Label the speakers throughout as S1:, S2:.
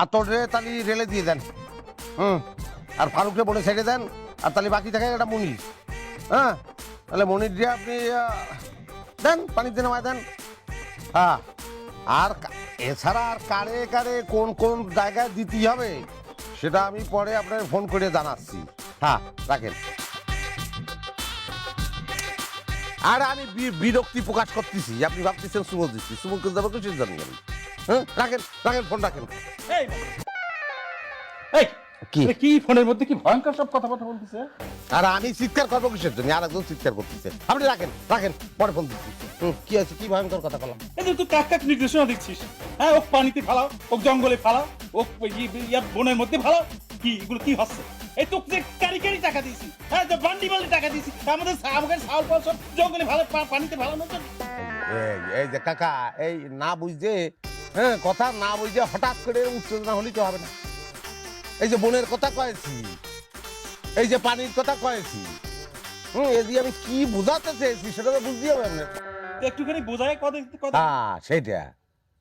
S1: আতরে তালি রেলে দিয়ে দেন। আর ফারুককে বলে ছেড়ে দেন। আর তাহলে বাকি থাকে একটা মনির। হ্যাঁ, তাহলে মনির দিয়ে আপনি দেন, পানিতে নামায় দেন। হ্যাঁ, আর এছাড়া আর কারে কারে কোন কোন জায়গায় দিতে হবে সেটা আমি পরে আপনার ফোন করে জানাচ্ছি। হ্যাঁ, রাখেন। আর আমি বিরক্তি প্রকাশ করতেছি, আপনি ভাবতেছেন সুমন দিচ্ছি, সুমনকে যাবো কিছু জানি আমি। হ্যাঁ, রাখেন রাখেন, ফোন রাখেন।
S2: কি ফোনের মধ্যে কি ভয়ঙ্কর সব কথাবার্তা বলতেছে?
S1: আর আমি চিৎকার করবো কিসের জন্য? আর একজন চিৎকার করতেছে। আপনি রাখেন রাখেন, পরে ফোন দিচ্ছি। কি আছে, কি ভয়ঙ্কর কথা বললাম?
S2: এই যে তুই কাক কাক নির্দেশনা দিচ্ছিস। হ্যাঁ, ও পানিতে ফালাও, ও জঙ্গলে ফালাও, ও বনের মধ্যে ফালাও। কি এগুলো কি হচ্ছে? এই তোকে যে কারি টাকা দিয়েছি, হ্যাঁ, যে বান্ডি বান্ডি টাকা দিয়েছি, আমাদের চাউল পাল সব জঙ্গলে ভালো, পানিতে ফালানোর জন্য।
S1: এই যে কাকা, এই না বুঝতে, হ্যাঁ, কথা না বুঝতে হঠাৎ করে উত্তেজনা হলেই তো হবে না। এই যে বনের কথা কয়েছি, এই যে পানির কথা কয়েছি, এই যে আমি কি বোঝাতে চেয়েছি সেটা তো বুঝতে হবে আপনার।
S2: একটুখানি বোঝায় কথা।
S1: হ্যাঁ, সেটা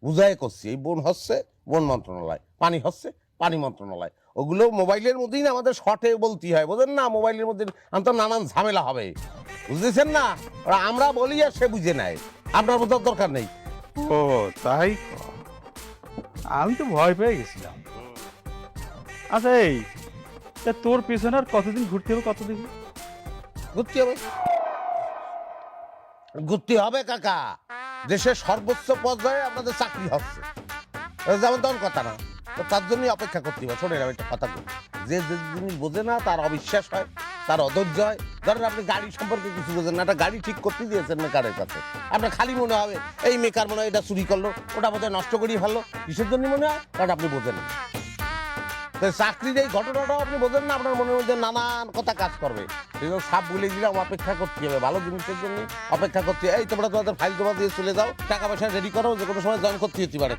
S1: বুঝাই করছি। এই বন হচ্ছে বন মন্ত্রণালয়, পানি হচ্ছে পানি মন্ত্রণালয়। ওগুলো মোবাইলের মধ্যেই না আমাদের শর্টে বলতে হয়, বোঝেন না? মোবাইলের মধ্যে তো নানান ঝামেলা হবে, বুঝতেছেন না? আমরা বলি আর সে বুঝে নেয়, আপনার বোঝার দরকার নেই।
S3: ও তাই, আমি তো ভয় পেয়ে গেছিলাম। আচ্ছা, এই তোর পেছনে আর কতদিন ঘুরতে হবে? কতদিন
S1: ঘুরতে হবে? ঘুরতে হবে কাকা, দেশের সর্বোচ্চ পর্যায়ে আপনাদের চাকরি হচ্ছে, যেমন তেমন কথা না। তো তার জন্যই অপেক্ষা করতে হবে। শোনেন, আমি একটা কথা বলি, যে জিনিস বোঝে না তার অবিশ্বাস হয়, তার অধৈর্য হয়। ধরেন আপনি গাড়ি সম্পর্কে কিছু বোঝেন না, একটা গাড়ি ঠিক করতে দিয়েছেন মেকারের কাছে, আপনার খালি মনে হবে এই মেকার মনে হয় এটা চুরি করলো, ওটা বোধহয় নষ্ট করিয়ে ফেললো। কিসের জন্য মনে হয়? কারণ আপনি বোঝেন না। চাকরির এই ঘটনাটাও আপনি বোঝেন না, আপনার মনের মধ্যে নানান কথা কাজ করবে। সেজন্য সাপ বলে দিলাম, অপেক্ষা করতে হবে, ভালো জিনিসের জন্য অপেক্ষা করতে। এই তোমরা তোমাদের ফাইল জমা দিয়ে চলে যাও, টাকা পয়সা রেডি করো, যে কোনো সময় জয়েন করতে যেতে পারে।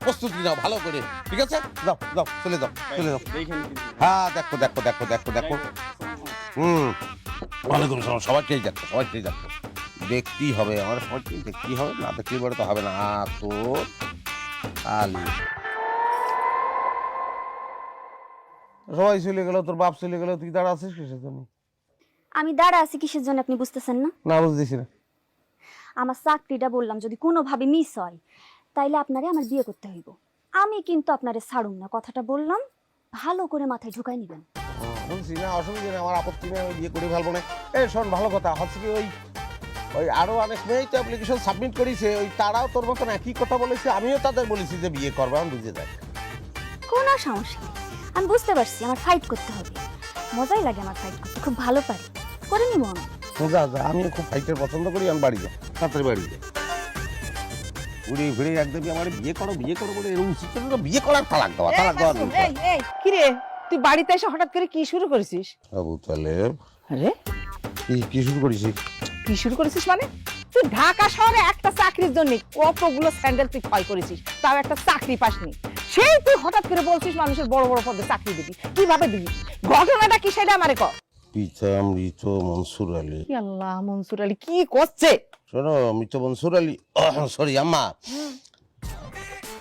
S1: প্রস্তুতি নাও ভালো করে, ঠিক আছে? যাও যাও, চলে যাও চলে যাও। হ্যাঁ, দেখো দেখো দেখো দেখো দেখো। ওয়ালাইকুম আসসালাম। সবাইকেই যাচ্ছে, সবাইকেই যাচ্ছে, দেখতেই হবে, আমার সবাইকেই দেখতেই হবে, না দেখলে বলে তো হবে না। তোর আলি সবাই চলে গেল, তোর বাপ চলে গেল, তুই দাঁড়া আছিস কিসের জন্য?
S4: আমি দাঁড়া আছি কিসের জন্য আপনি বুঝতেছেন না?
S1: না, বুঝতেছি না।
S4: আমার চাকরিটা বললাম যদি কোনোভাবে মিস হয় তাইলে আপনারে আমার বিয়ে করতে হইব। আমি কিন্তু আপনারে ছাড়ুম না, কথাটা বললাম, ভালো করে মাথায় ঢুকাই নিবেন।
S1: বলছি না, অসুবিধা নেই, আমার আপত্তি নেই, আমি বিয়ে করে ফেলবো না। এই শোন, ভালো কথা হচ্ছে কি, ওই আরো অনেক মেয়েই তো অ্যাপ্লিকেশন সাবমিট করেছে, ওই তারাও তোর মতন একই কথা বলেছে, আমিও তাদের বলেছি যে বিয়ে করবো, আমি বুঝে যাই।
S4: কোনো সমস্যা নেই, আমি বুঝতে পারছি আমার ফাইট করতে হবে, মজাই লাগে আমার ফাইট করতে, খুব ভালো পারি, করে নিব আমি।
S1: যা যা, আমিও খুব ফাইটার পছন্দ করি, আমি বাড়ি যাই, তাড়াতাড়ি বাড়ি যাই। ঘুরে ঘুরে একদম আমার বিয়ে করো বিয়ে করো বলে এরকম তো বিয়ে করার তালাক দেওয়া, তালাক দেওয়া।
S5: কি রে, তুই বাড়িতে এসে হঠাৎ করে কি শুরু করেছিস?
S1: আবু তাহলে
S5: আরে
S1: কি শুরু করেছিস?
S5: কি শুরু করেছিস মানে? তুই ঢাকা শহরে একটা চাকরির জন্য কতগুলো স্যান্ডেল তুই ক্ষয় করেছিস, তাও একটা চাকরি পাসনি। সেই তুই হঠাৎ করে বলছিস মানুষের বড় বড় পদে চাকরি দিবি, কিভাবে দিবি? ঘটনাটা কি সেটা আমারে কর।
S1: মৃত মনসুর আলী।
S5: আল্লাহ, মনসুর আলী কি করছে?
S1: শোনো, মৃত মনসুর আলী, সরি আম্মা,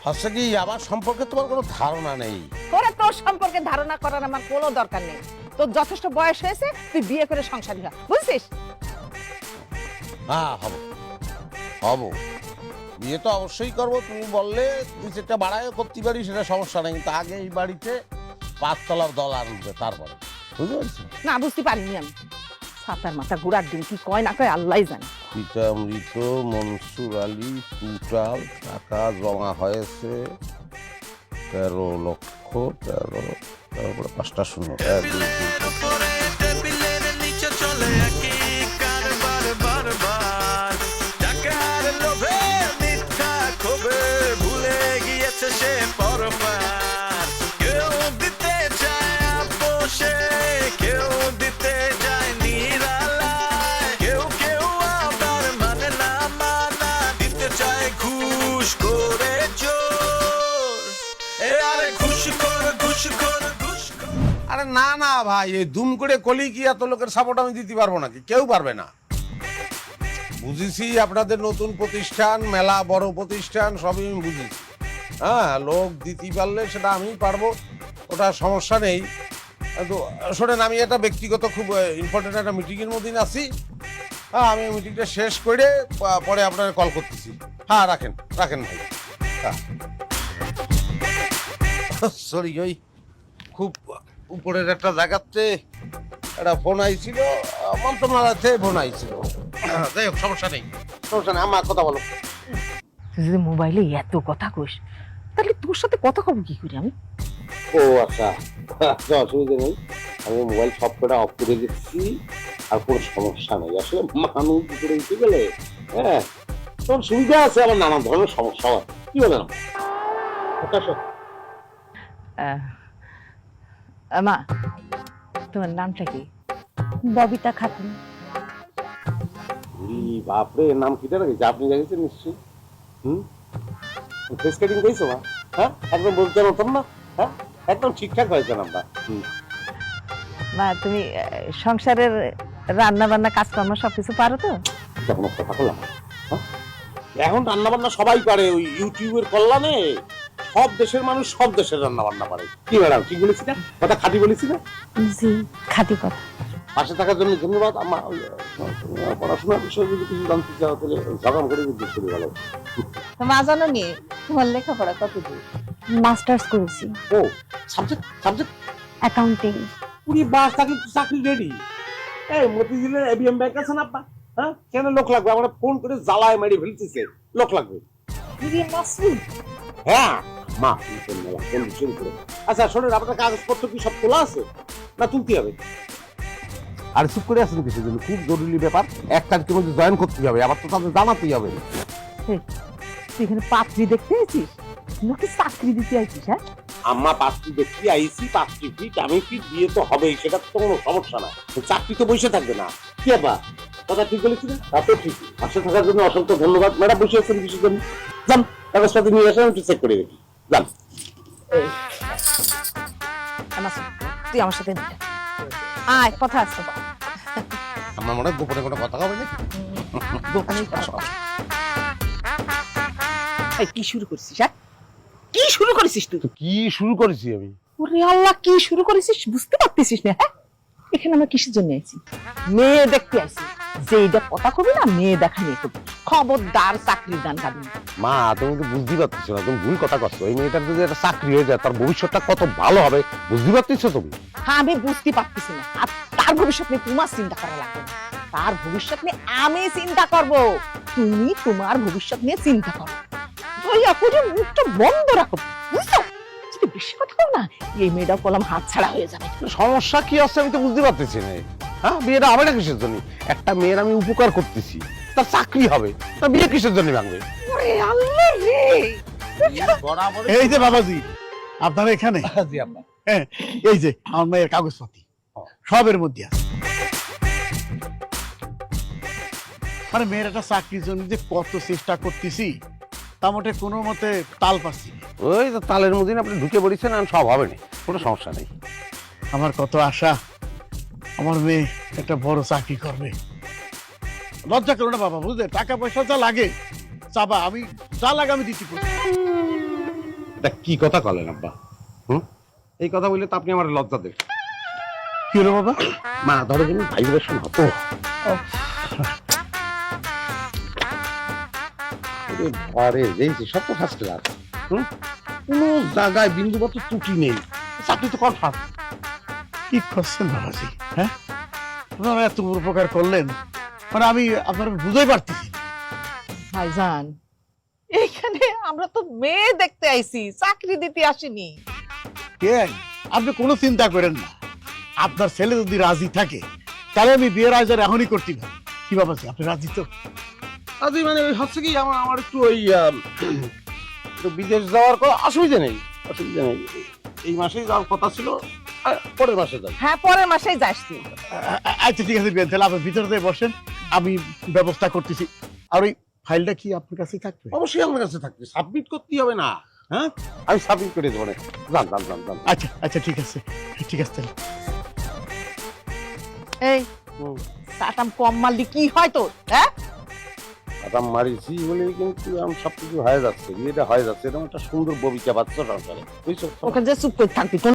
S1: হচ্ছে কি আমার সম্পর্কে তোমার কোনো ধারণা নেই।
S5: তোর সম্পর্কে ধারণা করার আমার কোনো দরকার নেই। তোর যথেষ্ট বয়স হয়েছে, তুই বিয়ে করে সংসারী হ, বুঝছিস?
S1: হ্যাঁ, হবো, বিয়ে তো অবশ্যই করবো। তুমি বললে তুই যেটা বাড়াইও করতে পারি, সেটা সমস্যা নেই, কিন্তু আগে এই বাড়িতে 5 তলার দল আনবে, তারপরে। বুঝতে পারছি
S5: না, বুঝতে পারিনি আমি। সাতার মাথা ঘোড়ার দিন কি কয় না কয় আল্লাহ জানে।
S1: পিতা মৃত মনসুর আলী, টোটাল টাকা জমা হয়েছে 13 লক্ষ 13, তারপরে 5টা শূন্য।
S6: ভুলে গিয়েছে সে পরপার, কেউ দিতে চায় আপোষে, কেউ দিতে যায় নিরালায়, কেউ কেউ আবার মানে না মানা, দিতে চায় ঘুষ করে জোর। আরে ঘুষ কর ঘুষ কর ঘুষ কর।
S1: আরে না না ভাই, এই দুম করে কলি কি এত লোকের সাপোর্ট আমি দিতে পারবো নাকি? কেউ পারবে না। বুঝেছি আপনাদের নতুন প্রতিষ্ঠান, মেলা বড় প্রতিষ্ঠান, সবই আমি বুঝেছি, হ্যাঁ, লোক দিতে পারলে সেটা আমিই পারবো, ওটা সমস্যা নেই। কিন্তু শোনেন, আমি একটা ব্যক্তিগত খুব ইম্পর্টেন্ট একটা মিটিংয়ের মধ্যে আছি। হ্যাঁ, আমি মিটিংটা শেষ করে পরে আপনাকে কল করতেছি। হ্যাঁ, রাখেন রাখেন ভাই। হ্যাঁ, সরি, ওই খুব উপরের একটা জায়গাতে একটা ফোন আইছিল, মন্ত্রণালয় থেকে ফোন আইছিল। যাই হোক, সমস্যা নেই সমস্যা নেই, আমার কথা বলো।
S5: তুই যদি মোবাইলে এত কথা কইস তাহলে তোর সাথে কথা কব কি করি আমি?
S1: ও আচ্ছা, আচ্ছা, অসুবিধা নেই। আমি মোবাইল সব কটা অফ করে দিচ্ছি, আর কোনো সমস্যা নেই। আসলে মানুষ ভিতরে উঠে গেলে হ্যাঁ তখন সুবিধা আছে, আবার নানান ধরনের সমস্যা হয়। কি বলে না
S5: মা, তোমার নামটা কি?
S4: ববিতা খাতুন।
S1: বাপরে, এর নাম কিটা রেখেছে? আপনি রেখেছেন নিশ্চয়ই। ফেস কাটিং করেছো মা? হ্যাঁ, একদম বলতে নতুন না? হ্যাঁ, একদম ঠিকঠাক হয়েছে নামটা।
S5: মা, তুমি সংসারের রান্না বান্না কাজকর্ম সবকিছু পারো তো?
S1: কোনো কথা বললাম, এখন রান্না বান্না সবাই পারে। ওই ইউটিউবের কল্যাণে সব দেশের মানুষ সব দেশের রান্না বান্না পারে। কি ম্যাডাম, ঠিক বলেছি না? কথা খাঁটি বলেছি না?
S4: জি, খাঁটি কথা।
S1: পাশে থাকার জন্য ধন্যবাদ। আমার পড়াশোনার বিষয়ে যদি কিছু জানতে চাও তাহলে ঝাগাম করে কিন্তু শুরু ভালো।
S5: মা, জানো নি তোমার লেখাপড়া কত দূর?
S4: মাস্টার্স করেছি,
S1: ও, সাবজেক্ট সাবজেক্ট
S4: অ্যাকাউন্টিং।
S1: পুরি বাস থাকি, চাকরি রেডি। এই মতিঝিলের এবিএম ব্যাংক আছে না আপা? হ্যাঁ, কেন লোক লাগবে? আমরা ফোন করে জ্বালায় মারি ফেলতেছে, লোক লাগবে। হ্যাঁ মা, শুরু করে। আচ্ছা শোনেন, আপনার কাগজপত্র কি সব তোলা আছে না তুলতে হবে? আর চুপ করে আছেন কিসের জন্য? খুব জরুরি ব্যাপার, 1 তারিখের মধ্যে জয়েন করতে হবে, আবার তো তাদের জানাতেই হবে।
S5: তুই এখানে পাত্রী দেখতে আইছিস নাকি চাকরি দিতে আইছিস? হ্যাঁ,
S1: আম্মা, পাত্রী দেখি আইসি, পাত্রী ফিট আমি ফিট, বিয়ে তো হবেই, সেটা তো কোনো সমস্যা না। চাকরি তো বসে থাকবে না। কি আপা, কথা ঠিক বলেছি না? তা তো ঠিক। পাশে থাকার জন্য অসংখ্য ধন্যবাদ। ম্যাডাম বসে আছেন কিসের জন্য? যান, কাগজপাতি নিয়ে আসেন, একটু চেক করে দেখি। যান।
S5: তুই আমার সাথে আয়, কথা আছে।
S1: আমার মনে হয় গোপনে কোনো কথা হবে না।
S5: কি শুরু করছিস? হ্যাঁ, কি শুরু করেছিস তুই?
S1: কি শুরু করেছি আমি?
S5: ওরে আল্লাহ, কি শুরু করেছিস বুঝতে পারতেছিস না? হ্যাঁ, এখানে আমরা কিসের জন্য আইছি? মেয়ে দেখতে আইছি। যেইটা কথা কবি না, মেয়ে দেখা নিয়ে কবি। খবরদার চাকরির গান গাবি না।
S1: মা, তুমি তো বুঝতে পারতেছো না, তুমি ভুল কথা করছো। এই মেয়েটার যদি একটা চাকরি হয়ে যায়, তার ভবিষ্যৎটা কত ভালো হবে বুঝতে পারতেছো তুমি?
S5: হ্যাঁ, আমি বুঝতে পারতেছি না। আর তার ভবিষ্যৎ নিয়ে তোমার চিন্তা করা লাগবে না। তার ভবিষ্যৎ নিয়ে আমি চিন্তা করব। তুমি তোমার ভবিষ্যৎ নিয়ে চিন্তা করো। দয়া করে মুখটা বন্ধ রাখো, বুঝছো? যদি বেশি কথা বল না, এই মেয়েটাও কলম হাত ছাড়া হয়ে যাবে।
S1: সমস্যা কি আছে আমি তো বুঝতে পারতেছি না। হ্যাঁ, বিয়েটা হবে না কিসের জন্য? একটা মেয়ের আমি উপকার করতেছি, তার চাকরি হবে, তার বিয়ে কিসের জন্য ভাঙবে?
S5: ওরে আল্লাহ রে!
S3: এই যে বাবাজি, আপনারা এখানে?
S1: জি আব্বা।
S3: হ্যাঁ, এই যে আমার মেয়ের কাগজপাতি সবের মধ্যে আছে। মানে মেয়ের একটা চাকরির জন্য যে কত চেষ্টা করতেছি, তা মোটে কোনো মতে তাল পাচ্ছি না।
S1: ওই তো তালের মধ্যে আপনি ঢুকে পড়েছেন, আর সব হবে না, কোনো সমস্যা নেই।
S3: আমার কত আশা আমার মেয়ে একটা বড় চাকরি করবে। লজ্জা করো না বাবা, বুঝলে? টাকা পয়সা যা লাগে চাবা, আমি যা লাগে আমি দিচ্ছি।
S1: এটা কি কথা বলেন আব্বা? এই কথা বললে তো আপনি আমার লজ্জা দেন।
S3: কি হলো বাবা?
S1: মা, ধরো কিন্তু ভাইব্রেশন হতো। আরে দেখছি সব তো ফার্স্ট ক্লাস, কোনো জায়গায় বিন্দুমাত্র ত্রুটি নেই, চাকরি তো কনফার্ম।
S3: কি করছেন বাবাজি? হ্যাঁ, আপনারা এত বড় উপকার করলেন, মানে আমি আপনারা বুঝতেই পারতেছি।
S5: ভাইজান, এইখানে আমরা তো মেয়ে দেখতে আইছি, চাকরি দিতে আসিনি।
S3: কে? আপনি কোনো চিন্তা করেন না, আপনার ছেলে যদি রাজি থাকে তাহলে আমি বিয়ের আয়োজন এখনই করতে পারি। কি বাবাজি, আপনি রাজি তো?
S1: আজ মানে ওই হচ্ছে কি, আমার একটু ওই বিদেশ যাওয়ার কোনো অসুবিধা নেই, অসুবিধা নেই। এই মাসেই যাওয়ার কথা ছিল, পরের মাসে যাই।
S5: হ্যাঁ, পরের মাসেই যাস তুই।
S3: আচ্ছা ঠিক আছে, তাহলে আপনি ভিতরে দিয়ে বসেন, আমি ব্যবস্থা করতেছি। আর ওই ফাইলটা কি আপনার কাছে থাকবে?
S1: অবশ্যই আমার কাছে থাকবে, সাবমিট করতেই হবে না? হ্যাঁ, আমি সাবমিট করে দেবো না। যান যান যান যান।
S3: আচ্ছা আচ্ছা, ঠিক আছে ঠিক আছে। তাহলে
S5: এই চাটাম কম মারলি কি হয় তোর? হ্যাঁ,
S1: আরাম মারিছি বলেই কিন্তু আমি সবকিছু হয়ে যাচ্ছে, বিয়েটা হয়ে যাচ্ছে, এরকম একটা সুন্দর ববিকা বাচ্চা সংসারে, বুঝছো?
S5: ওখানে যে চুপ করে থাকবি